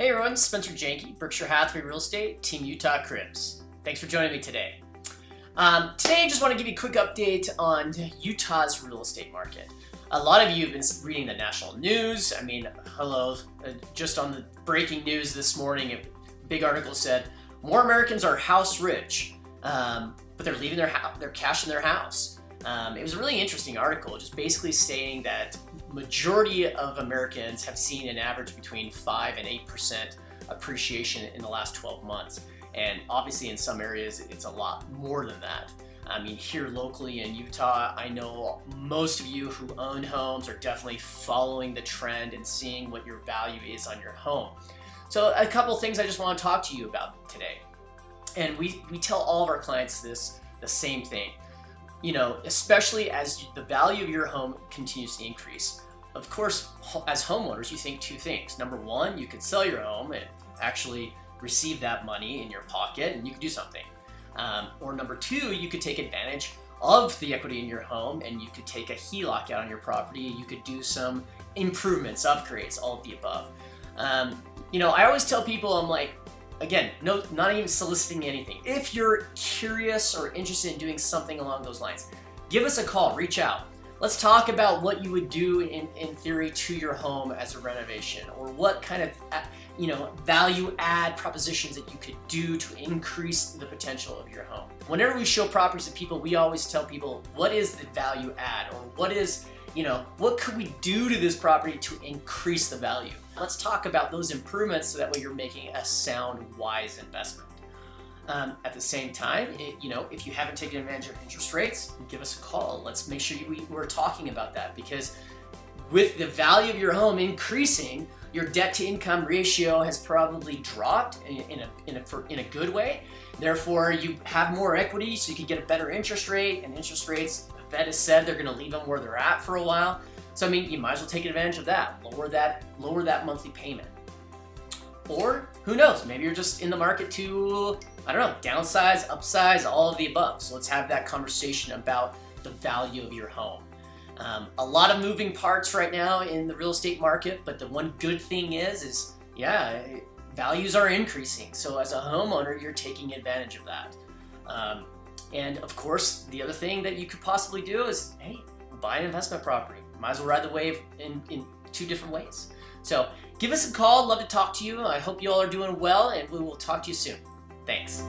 Hey everyone, Spencer Janke, Berkshire Hathaway Real Estate, Team Utah Cribs. Thanks for joining me today. Today I just want to give you a quick update on Utah's real estate market. A lot of you have been reading the national news. I mean, hello, just on the breaking news this morning, a big article said, more Americans are house rich, but they're leaving their cash in their house. It was a really interesting article, just basically stating that majority of Americans have seen an average between 5 and 8% appreciation in the last 12 months. And obviously in some areas, it's a lot more than that. I mean, here locally in Utah, I know most of you who own homes are definitely following the trend and seeing what your value is on your home. So a couple of things I just want to talk to you about today. And we tell all of our clients the same thing. You know, especially as the value of your home continues to increase. Of course, as homeowners, you think two things. Number one, you could sell your home and actually receive that money in your pocket and you could do something. Or number two, you could take advantage of the equity in your home and you could take a HELOC out on your property. You could do some improvements, upgrades, all of the above. You know, I always tell people, I'm like, again, no, not even soliciting anything. If you're curious or interested in doing something along those lines, give us a call, reach out. Let's talk about what you would do in theory to your home as a renovation, or what kind of value add propositions that you could do to increase the potential of your home. Whenever we show properties to people, we always tell people, what is the value add, or what is, what could we do to this property to increase the value? Let's talk about those improvements so that way you're making a sound, wise investment. At the same time, if you haven't taken advantage of interest rates, give us a call. Let's make sure we're talking about that, because with the value of your home increasing, your debt to income ratio has probably dropped in a good way. Therefore, you have more equity, so you can get a better interest rate. And interest rates, the Fed has said they're going to leave them where they're at for a while. So I mean, you might as well take advantage of that. Lower that monthly payment. Or who knows? Maybe you're just in the market to, I don't know, downsize, upsize, all of the above. So let's have that conversation about the value of your home. A lot of moving parts right now in the real estate market, but the one good thing is values are increasing. So as a homeowner, you're taking advantage of that. And of course, the other thing that you could possibly do is, hey, buy an investment property. Might as well ride the wave in two different ways. So give us a call. Love to talk to you. I hope you all are doing well, and we will talk to you soon. Thanks.